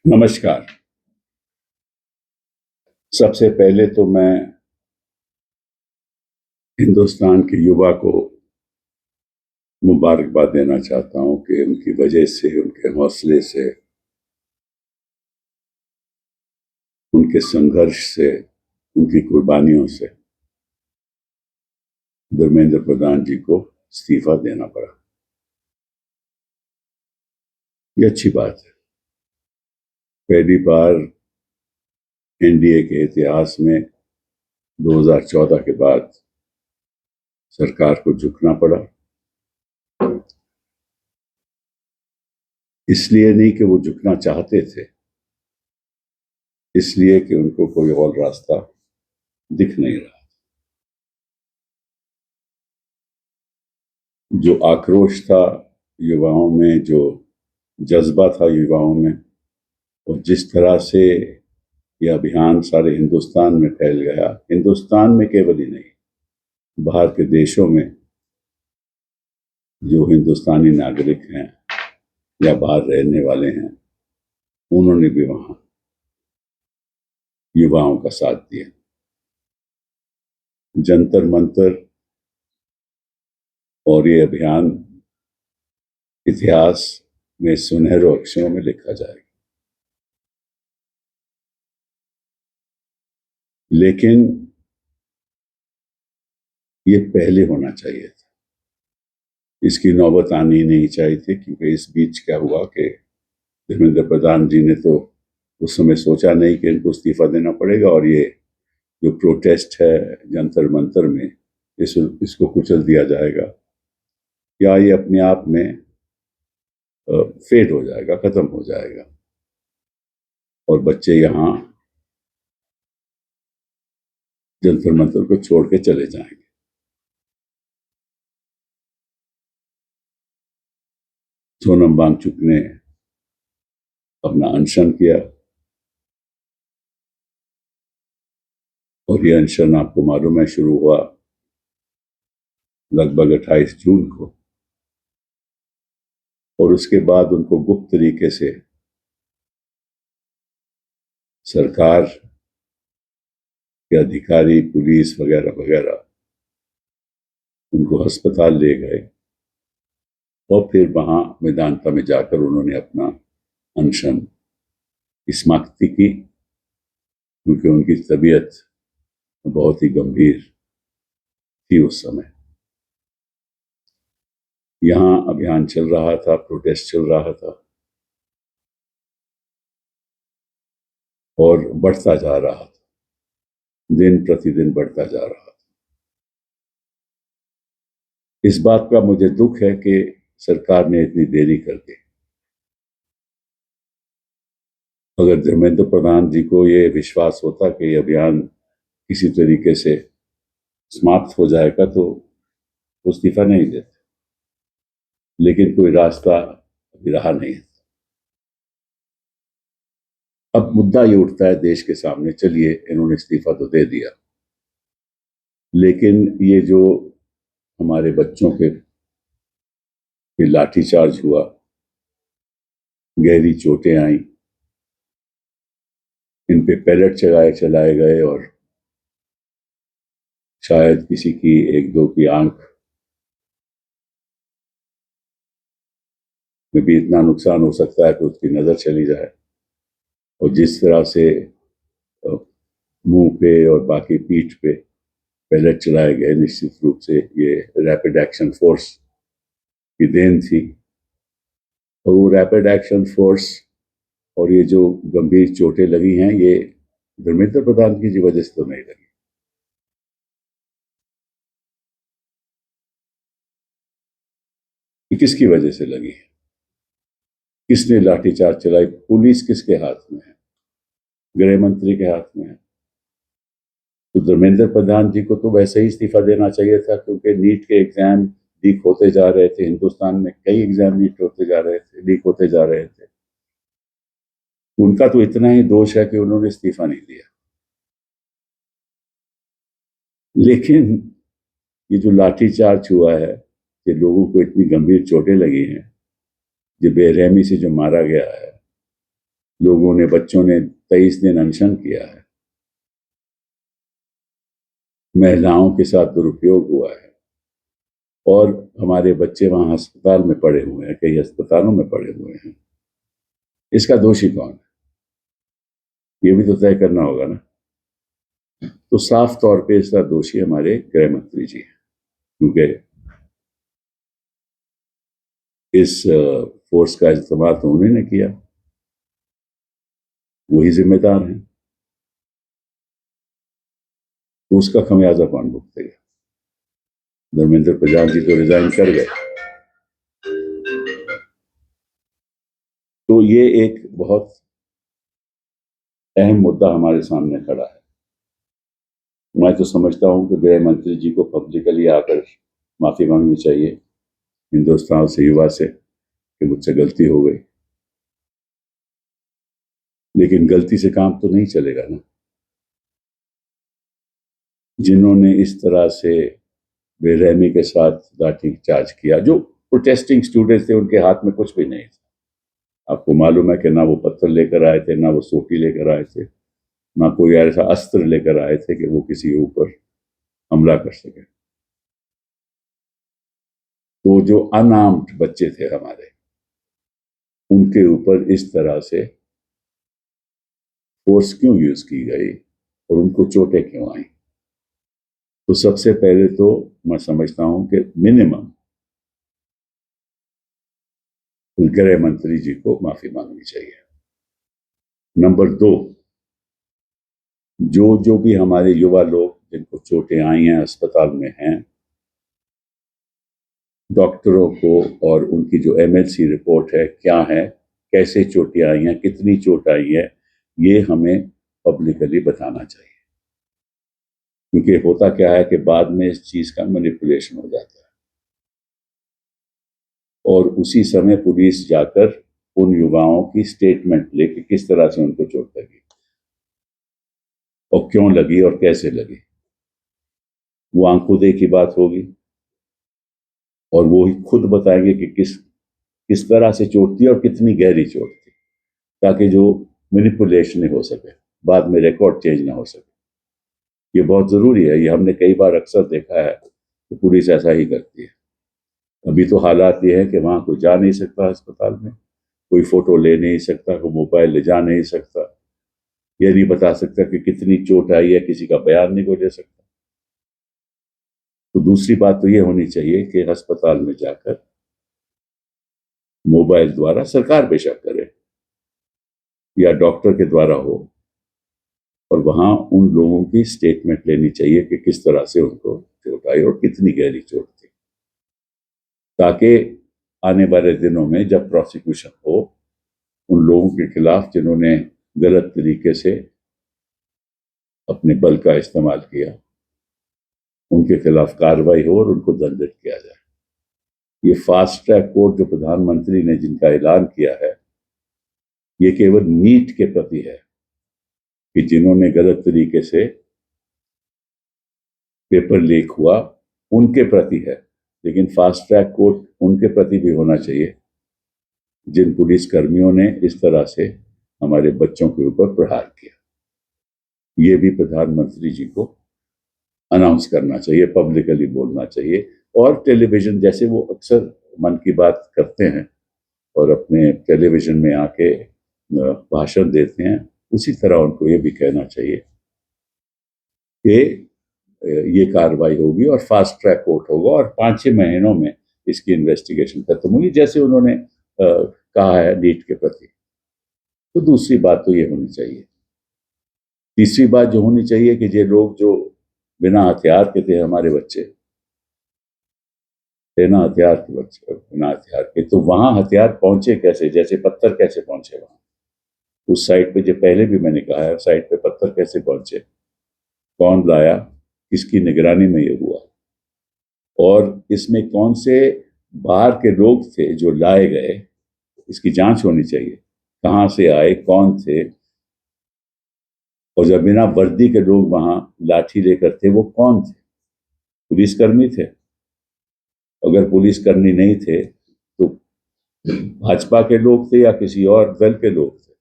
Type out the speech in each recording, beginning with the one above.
नमस्कार। सबसे पहले तो मैं हिंदुस्तान के युवा को मुबारकबाद देना चाहता हूं कि उनकी वजह से, उनके हौसले से, उनके संघर्ष से, उनकी कुर्बानियों से धर्मेंद्र प्रधान जी को इस्तीफा देना पड़ा। ये अच्छी बात है। पहली बार एनडीए के इतिहास में 2014 के बाद सरकार को झुकना पड़ा। इसलिए नहीं कि वो झुकना चाहते थे, इसलिए कि उनको कोई और रास्ता दिख नहीं रहा। जो आक्रोश था युवाओं में, जो जज्बा था युवाओं में, और जिस तरह से यह अभियान सारे हिंदुस्तान में फैल गया, हिंदुस्तान में केवल ही नहीं, बाहर के देशों में जो हिंदुस्तानी नागरिक हैं या बाहर रहने वाले हैं, उन्होंने भी वहां युवाओं का साथ दिया। जंतर मंतर और ये अभियान इतिहास में सुनहरे अक्षरों में लिखा जाएगा। लेकिन ये पहले होना चाहिए था, इसकी नौबत आनी नहीं चाहिए थी, क्योंकि इस बीच क्या हुआ कि धर्मेंद्र प्रधान जी ने तो उस समय सोचा नहीं कि इनको इस्तीफा देना पड़ेगा और ये जो प्रोटेस्ट है जंतर मंतर में, इसको कुचल दिया जाएगा या ये अपने आप में फेड हो जाएगा, खत्म हो जाएगा और बच्चे यहाँ जंतर मंतर को छोड़ के चले जाएंगे। सोनम वांगचुक ने अपना अनशन किया और ये अनशन आपको मालूम है शुरू हुआ लगभग 28 जून को, और उसके बाद उनको गुप्त तरीके से सरकार के अधिकारी, पुलिस वगैरह वगैरह उनको अस्पताल ले गए और फिर वहां मेदांता में जाकर उन्होंने अपना अनशन की समाप्ति की, क्योंकि उनकी तबीयत बहुत ही गंभीर थी उस समय। यहाँ अभियान चल रहा था, प्रोटेस्ट चल रहा था और बढ़ता जा रहा था, दिन प्रतिदिन बढ़ता जा रहा था। इस बात का मुझे दुख है कि सरकार ने इतनी देरी कर दी। अगर धर्मेंद्र प्रधान जी को ये विश्वास होता कि ये अभियान किसी तरीके से समाप्त हो जाएगा तो इस्तीफा नहीं देते, लेकिन कोई रास्ता अभी रहा नहीं। अब मुद्दा ये उठता है देश के सामने, चलिए इन्होंने इस्तीफा तो दे दिया, लेकिन ये जो हमारे बच्चों के लाठीचार्ज हुआ, गहरी चोटें आई, इन पे पैलेट चलाए गए और शायद किसी की, एक दो की आंख में भी इतना नुकसान हो सकता है कि उसकी नजर चली जाए। और जिस तरह से मुंह पे और बाकी पीठ पे पैलेट चलाए गए, निश्चित रूप से ये रैपिड एक्शन फोर्स की देन थी। और वो रैपिड एक्शन फोर्स और ये जो गंभीर चोटें लगी हैं, ये धर्मेंद्र प्रधान की वजह से तो नहीं लगी। ये किसकी वजह से लगी? किसने लाठीचार्ज चलाई? पुलिस किसके हाथ में है? गृह मंत्री के हाथ में है। तो धर्मेंद्र प्रधान जी को तो वैसे ही इस्तीफा देना चाहिए था, क्योंकि नीट के एग्जाम लीक होते जा रहे थे। हिंदुस्तान में कई एग्जाम लीक होते जा रहे थे, लीक होते जा रहे थे। उनका तो इतना ही दोष है कि उन्होंने इस्तीफा नहीं दिया। लेकिन ये जो लाठीचार्ज हुआ है, कि लोगों को इतनी गंभीर चोटें लगी हैं, जो बेरहमी से जो मारा गया है, लोगों ने, बच्चों ने 23 दिन अनशन किया है, महिलाओं के साथ दुरुपयोग हुआ है, और हमारे बच्चे वहां अस्पताल में पड़े हुए हैं, कई अस्पतालों में पड़े हुए हैं। इसका दोषी कौन है, ये भी तो तय करना होगा ना। तो साफ तौर पे इसका दोषी हमारे गृह मंत्री जी हैं, क्योंकि इस फोर्स का इस्तेमाल तो उन्होंने किया, वही जिम्मेदार हैं। तो उसका खमियाजा कौन भुगतेगा? धर्मेंद्र प्रधान जी तो रिजाइन कर गए। तो ये एक बहुत अहम मुद्दा हमारे सामने खड़ा है। मैं तो समझता हूं कि गृह मंत्री जी को पब्लिकली आकर माफी मांगनी चाहिए हिंदुस्तान से, युवा से, कि मुझसे गलती हो गई। लेकिन गलती से काम तो नहीं चलेगा ना। जिन्होंने इस तरह से बेरहमी के साथ लाठी चार्ज किया, जो प्रोटेस्टिंग स्टूडेंट्स थे, उनके हाथ में कुछ भी नहीं था। आपको मालूम है कि ना वो पत्थर लेकर आए थे, ना वो सोटी लेकर आए थे, ना कोई ऐसा अस्त्र लेकर आए थे कि वो किसी के ऊपर हमला कर सके। तो जो अनआर्म्ड बच्चे थे हमारे, उनके ऊपर इस तरह से फोर्स क्यों यूज की गई और उनको चोटें क्यों आई? तो सबसे पहले तो मैं समझता हूं कि मिनिमम गृह मंत्री जी को माफी मांगनी चाहिए। नंबर 2, जो जो भी हमारे युवा लोग जिनको चोटें आई हैं, अस्पताल में हैं, डॉक्टरों को और उनकी जो एमएलसी रिपोर्ट है, क्या है, कैसे चोटें आई हैं, कितनी चोट आई है, ये हमें पब्लिकली बताना चाहिए। क्योंकि होता क्या है कि बाद में इस चीज का मैनिपुलेशन हो जाता है, और उसी समय पुलिस जाकर उन युवाओं की स्टेटमेंट लेके किस तरह से उनको चोट लगी और क्यों लगी और कैसे लगी, वो आंखों देखी बात होगी, और वो ही खुद बताएंगे कि किस किस तरह से चोट थी और कितनी गहरी चोट थी, ताकि जो मैनिपुलेशन नहीं हो सके, बाद में रिकॉर्ड चेंज ना हो सके। ये बहुत जरूरी है। ये हमने कई बार अक्सर देखा है कि पुलिस ऐसा ही करती है। अभी तो हालात ये है कि वहां कोई जा नहीं सकता, अस्पताल में कोई फोटो ले नहीं सकता, कोई मोबाइल ले जा नहीं सकता, ये नहीं बता सकता कि कितनी चोट आई है, किसी का बयान नहीं को ले सकता। तो दूसरी बात तो ये होनी चाहिए कि अस्पताल में जाकर मोबाइल द्वारा, सरकार बेशक करे या डॉक्टर के द्वारा हो, और वहां उन लोगों की स्टेटमेंट लेनी चाहिए कि किस तरह से उनको चोट आई और कितनी गहरी चोट थी, ताकि आने वाले दिनों में जब प्रोसिक्यूशन हो, उन लोगों के खिलाफ जिन्होंने गलत तरीके से अपने बल का इस्तेमाल किया, उनके खिलाफ कार्रवाई हो और उनको दंडित किया जाए। ये फास्ट ट्रैक कोर्ट जो प्रधानमंत्री ने जिनका ऐलान किया है, ये केवल नीट के प्रति है कि जिन्होंने गलत तरीके से पेपर लीक हुआ उनके प्रति है, लेकिन फास्ट ट्रैक कोर्ट उनके प्रति भी होना चाहिए जिन पुलिस कर्मियों ने इस तरह से हमारे बच्चों के ऊपर प्रहार किया। ये भी प्रधानमंत्री जी को अनाउंस करना चाहिए, पब्लिकली बोलना चाहिए, और टेलीविजन, जैसे वो अक्सर मन की बात करते हैं और अपने टेलीविजन में आके भाषण देते हैं, उसी तरह उनको ये भी कहना चाहिए कि ये कार्रवाई होगी और फास्ट ट्रैक कोर्ट होगा और 5-6 महीनों में इसकी इन्वेस्टिगेशन खत्म होगी, जैसे उन्होंने कहा है नीट के प्रति। तो दूसरी बात तो ये होनी चाहिए। तीसरी बात जो होनी चाहिए कि ये लोग जो बिना हथियार के थे, हमारे बच्चे थे ना हथियार के बच्चे, बिना हथियार के, तो वहां हथियार पहुंचे कैसे, जैसे पत्थर कैसे पहुंचे वहां उस साइट पे, जो पहले भी मैंने कहा है, साइट पे पत्थर कैसे पहुंचे, कौन लाया, किसकी निगरानी में ये हुआ, और इसमें कौन से बाहर के लोग थे जो लाए गए, इसकी जांच होनी चाहिए। कहां से आए, कौन थे, और जब बिना वर्दी के लोग वहां लाठी लेकर थे, वो कौन थे? पुलिसकर्मी थे? अगर पुलिसकर्मी नहीं थे तो भाजपा के लोग थे या किसी और दल के लोग थे,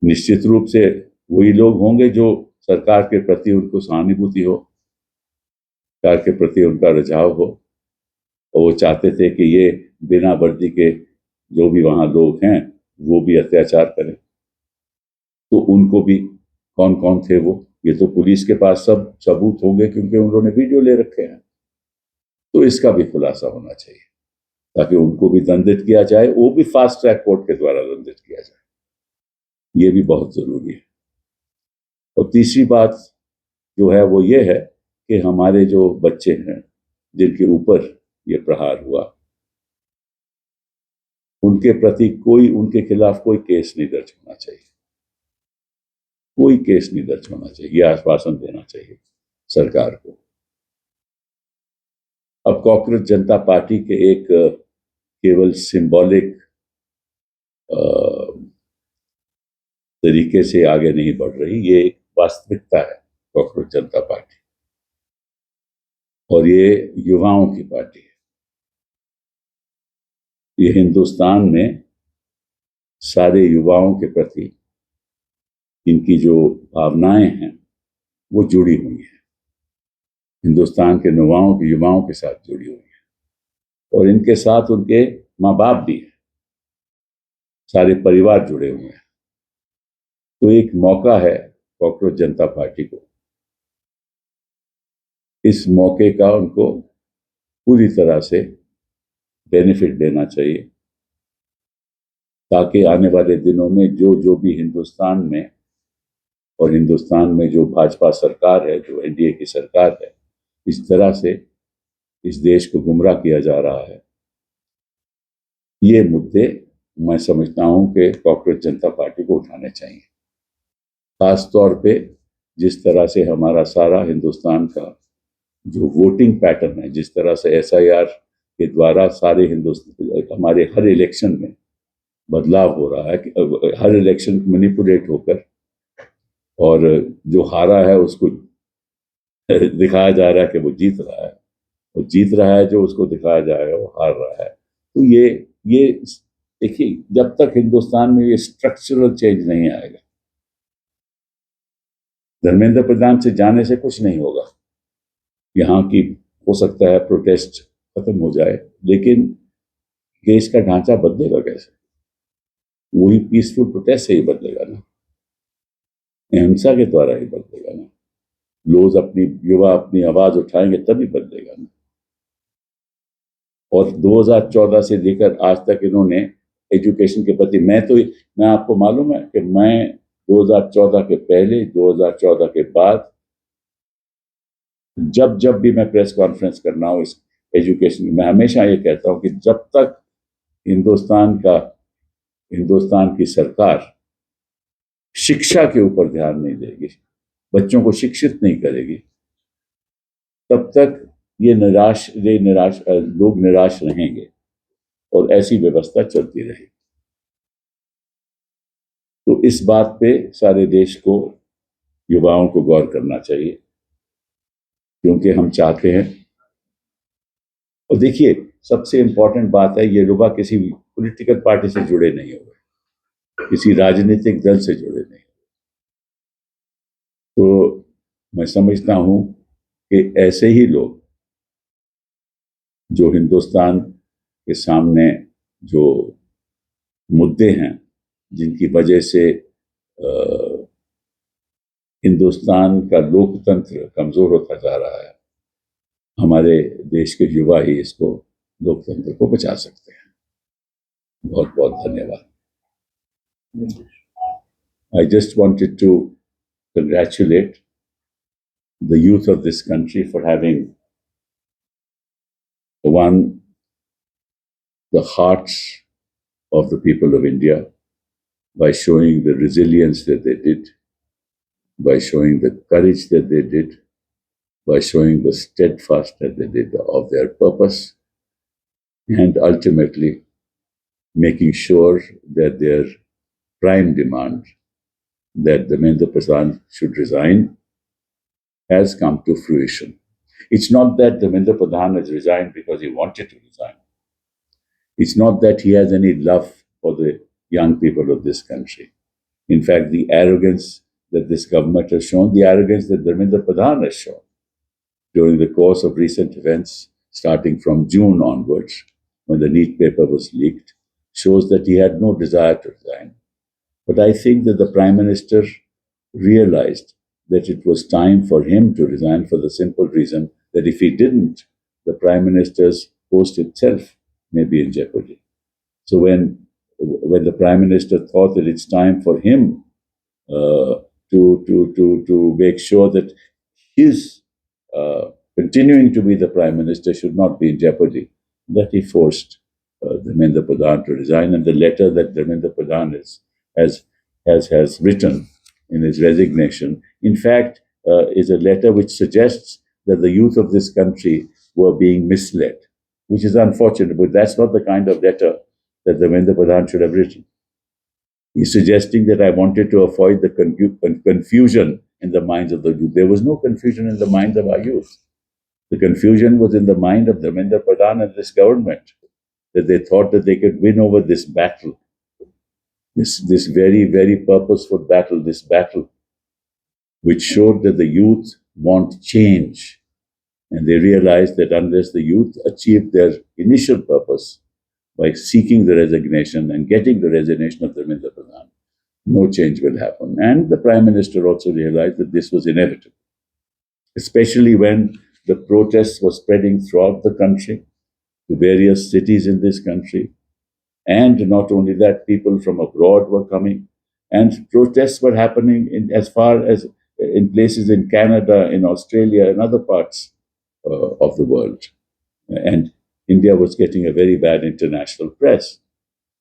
निश्चित रूप से वही लोग होंगे जो सरकार के प्रति उनको सहानुभूति हो, सरकार के प्रति उनका रुझाव हो, और वो चाहते थे कि ये बिना वर्दी के जो भी वहां लोग हैं वो भी अत्याचार करें। तो उनको भी कौन कौन थे वो, ये तो पुलिस के पास सब सबूत होंगे क्योंकि उन्होंने वीडियो ले रखे हैं। तो इसका भी खुलासा होना चाहिए ताकि उनको भी दंडित किया जाए, वो भी फास्ट ट्रैक कोर्ट के द्वारा दंडित किया जाए, ये भी बहुत जरूरी है। और तीसरी बात जो है वो ये है कि हमारे जो बच्चे हैं जिनके ऊपर ये प्रहार हुआ, उनके प्रति कोई, उनके खिलाफ कोई केस नहीं दर्ज होना चाहिए, कोई केस नहीं दर्ज होना चाहिए, यह आश्वासन देना चाहिए सरकार को। अब कॉकरोच जनता पार्टी के एक केवल सिंबॉलिक तरीके से आगे नहीं बढ़ रही, ये एक वास्तविकता है कॉकरोच जनता पार्टी, और ये युवाओं की पार्टी है। ये हिंदुस्तान में सारे युवाओं के प्रति इनकी जो भावनाएं हैं वो जुड़ी हुई हैं, हिंदुस्तान के युवाओं के साथ जुड़ी हुई है, और इनके साथ उनके माँ बाप भी हैं, सारे परिवार जुड़े हुए हैं। तो एक मौका है कॉकरोच जनता पार्टी को, इस मौके का उनको पूरी तरह से बेनिफिट देना चाहिए ताकि आने वाले दिनों में जो भी हिंदुस्तान में, और हिंदुस्तान में जो भाजपा सरकार है, जो एनडीए की सरकार है, इस तरह से इस देश को गुमराह किया जा रहा है, ये मुद्दे मैं समझता हूं कि कॉकरोच जनता पार्टी को उठाने चाहिए। खास तौर पे जिस तरह से हमारा सारा हिंदुस्तान का जो वोटिंग पैटर्न है, जिस तरह से एसआईआर के द्वारा सारे हिंदुस्तान, हमारे हर इलेक्शन में बदलाव हो रहा है कि हर इलेक्शन मैनिपुलेट होकर, और जो हारा है उसको दिखाया जा रहा है कि वो जीत रहा है, और जीत रहा है जो उसको दिखाया जाएगा वो हार रहा है। तो ये देखिए, जब तक हिंदुस्तान में ये स्ट्रक्चरल चेंज नहीं आएगा, धर्मेंद्र प्रधान से जाने से कुछ नहीं होगा। यहाँ की हो सकता है प्रोटेस्ट खत्म हो जाए, लेकिन देश का ढांचा बदलेगा कैसे? वही पीसफुल प्रोटेस्ट से ही बदलेगा ना, अहिंसा के द्वारा ही बदलेगा ना, युवा अपनी आवाज उठाएंगे तभी बदलेगा ना। और 2014 से लेकर आज तक इन्होंने एजुकेशन के प्रति, मैं आपको मालूम है कि मैं 2014 के पहले, 2014 के बाद, जब भी मैं प्रेस कॉन्फ्रेंस करना हो इस एजुकेशन, मैं हमेशा ये कहता हूं कि जब तक हिंदुस्तान की सरकार शिक्षा के ऊपर ध्यान नहीं देगी, बच्चों को शिक्षित नहीं करेगी, तब तक लोग निराश रहेंगे और ऐसी व्यवस्था चलती रहेगी। तो इस बात पे सारे देश को, युवाओं को गौर करना चाहिए, क्योंकि हम चाहते हैं, और देखिए सबसे इंपॉर्टेंट बात है, ये युवा किसी पॉलिटिकल पार्टी से जुड़े नहीं हुए, किसी राजनीतिक दल से जुड़े नहीं। तो मैं समझता हूं कि ऐसे ही लोग जो हिंदुस्तान के सामने जो मुद्दे हैं, जिनकी वजह से हिंदुस्तान का लोकतंत्र कमजोर होता जा रहा है, हमारे देश के युवा ही इसको, लोकतंत्र को बचा सकते हैं। बहुत बहुत धन्यवाद। I just wanted to congratulate the youth of this country for having won the hearts of the people of India by showing the resilience that they did, by showing the courage that they did, by showing the steadfast that they did of their purpose, and ultimately making sure that their prime demand, that Dharmendra Pradhan should resign, has come to fruition. It's not that Dharmendra Pradhan has resigned because he wanted to resign. It's not that he has any love for the young people of this country. In fact, the arrogance that this government has shown, the arrogance that Dharmendra Pradhan has shown during the course of recent events, starting from June onwards, when the NEET paper was leaked, shows that he had no desire to resign. But I think that the Prime Minister realized that it was time for him to resign for the simple reason that if he didn't, the Prime Minister's post itself may be in jeopardy. So when the Prime Minister thought that it's time for him to make sure that his continuing to be the Prime Minister should not be in jeopardy, that he forced Dharmendra Pradhan to resign. And the letter that Dharmendra Pradhan has written in his resignation, in fact, is a letter which suggests that the youth of this country were being misled, which is unfortunate, but that's not the kind of letter that Dharmendra Pradhan should have written. He's suggesting that I wanted to avoid the confusion in the minds of the youth. There was no confusion in the minds of our youth. The confusion was in the mind of Dharmendra Pradhan and this government, that they thought that they could win over this battle, this very, very purposeful battle, this battle which showed that the youth want change. And they realized that unless the youth achieved their initial purpose by seeking the resignation and getting the resignation of Dharmendra Pradhan, no change will happen. And the Prime Minister also realized that this was inevitable, especially when the protests were spreading throughout the country, to various cities in this country. And not only that, people from abroad were coming, and protests were happening as far as in places in Canada, in Australia, and other parts of the world. And India was getting a very bad international press.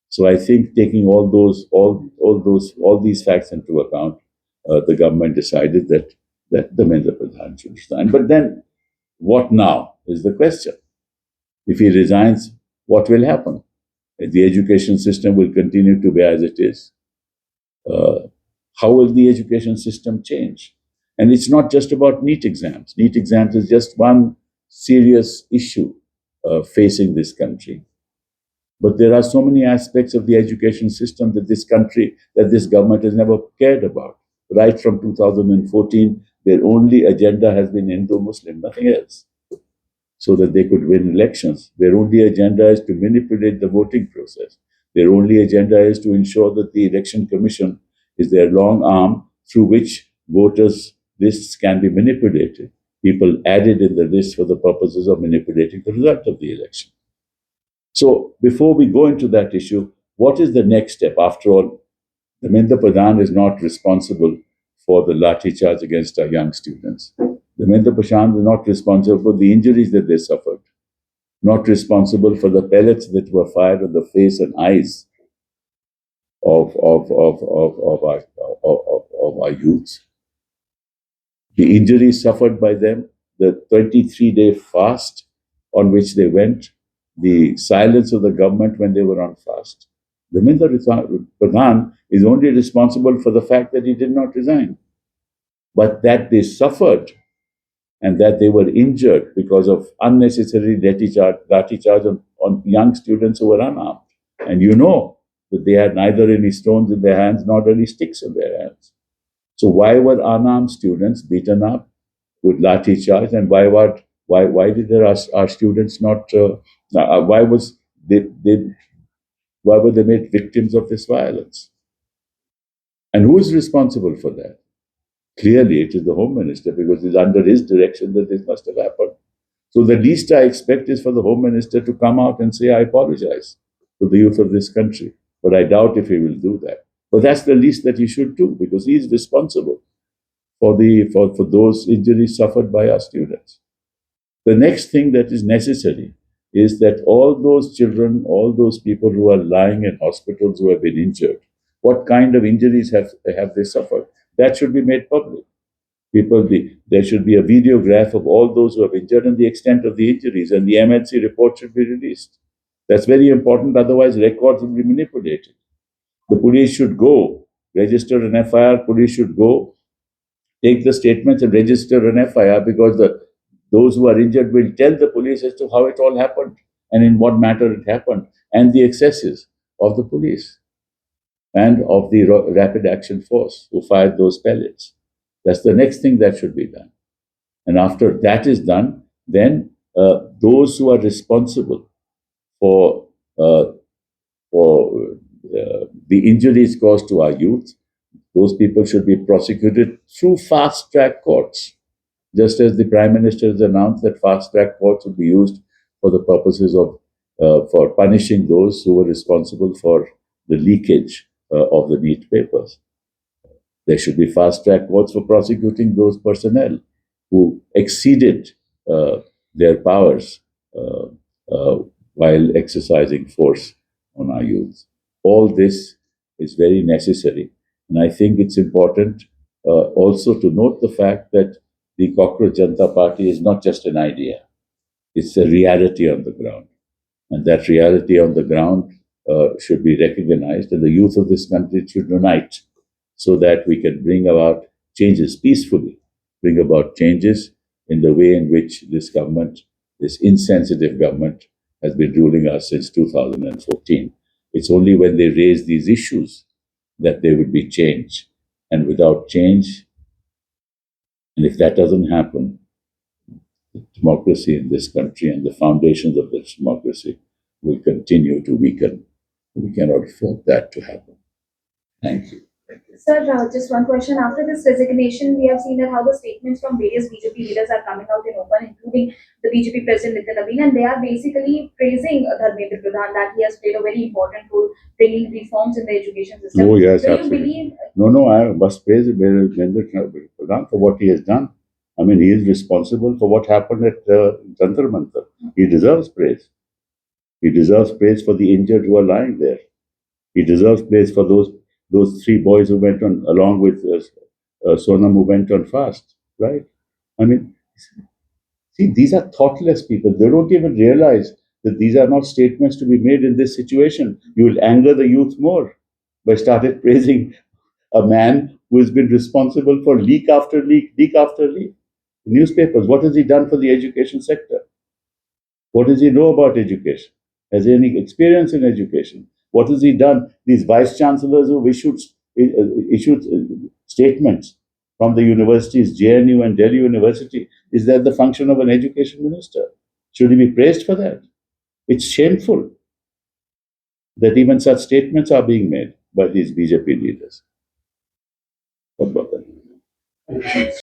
So I think taking all these facts into account, the government decided that Dharmendra Pradhan should resign. But then, what now is the question? If he resigns, what will happen? The education system will continue to be as it is. How will the education system change? And it's not just about NEET exams. NEET exams is just one serious issue facing this country. But there are so many aspects of the education system that this government has never cared about. Right from 2014, their only agenda has been Hindu-Muslim, nothing else, so that they could win elections. Their only agenda is to manipulate the voting process. Their only agenda is to ensure that the Election Commission is their long arm through which voters' lists can be manipulated. People added in the list for the purposes of manipulating the result of the election. So before we go into that issue, what is the next step? After all, Dharmendra Pradhan is not responsible for the lathi charge against our young students. Dharmendra Pradhan is not responsible for the injuries that they suffered, not responsible for the pellets that were fired on the face and eyes of our youth. The injuries suffered by them, the 23-day fast on which they went, the silence of the government when they were on fast. Dharmendra Pradhan is only responsible for the fact that he did not resign, but that they suffered and that they were injured because of unnecessary lathi charge on young students who were unarmed. And you know that they had neither any stones in their hands nor any sticks in their hands. So why were unarmed students beaten up with lathi charge, and why did our students not? Why were they made victims of this violence? And who is responsible for that? Clearly, it is the Home Minister, because it's under his direction that this must have happened. So the least I expect is for the Home Minister to come out and say, I apologize to the youth of this country. But I doubt if he will do that. But that's the least that he should do, because he is responsible for those injuries suffered by our students. The next thing that is necessary is that all those children, all those people who are lying in hospitals who have been injured, what kind of injuries have they suffered? That should be made public. There should be a videograph of all those who have injured and the extent of the injuries, and the MNC report should be released. That's very important, otherwise records will be manipulated. The police should go, register an FIR, police should go, take the statements and register an FIR, because those who are injured will tell the police as to how it all happened and in what manner it happened. and the excesses of the police and of the rapid action force who fired those pellets. That's the next thing that should be done. And after that is done, then those who are responsible for the injuries caused to our youth, those people should be prosecuted through fast-track courts, just as the Prime Minister has announced that fast-track courts will be used for the purposes of for punishing those who were responsible for the leakage of the NEET papers. There should be fast-track courts for prosecuting those personnel who exceeded their powers uh, while exercising force on our youth. All this is very necessary. And I think it's important also to note the fact that the Cockroach Janata Party is not just an idea, it's a reality on the ground. And that reality on the ground should be recognized, and the youth of this country should unite so that we can bring about changes peacefully, bring about changes in the way in which this government, this insensitive government, has been ruling us since 2014. It's only when they raise these issues that there will be change. And without change, and if that doesn't happen, democracy in this country and the foundations of this democracy will continue to weaken. We cannot afford that to happen. Thank you. Sir, just one question. After this resignation, we have seen that how the statements from various BJP leaders are coming out in open, including the BJP president Nitin Nabin, and they are basically praising Dharmendra Pradhan that he has played a very important role bringing reforms in the education system. Oh, yes, Do you absolutely. believe? No, I must praise Narendra Pradhan for what he has done. I mean, he is responsible for what happened at Jantar Mantar. He deserves praise. He deserves praise for the injured who are lying there. He deserves praise for those three boys who went on, along with Sonam, who went on fast, right? I mean, see, these are thoughtless people. They don't even realize that these are not statements to be made in this situation. You will anger the youth more by started praising a man who has been responsible for leak after leak, leak after leak. Newspapers, what has he done for the education sector? What does he know about education? Has he any experience in education? What has he done? These vice chancellors who issued statements from the universities, JNU and Delhi University, is that the function of an education minister? Should he be praised for that? It's shameful that even such statements are being made by these BJP leaders. What about that?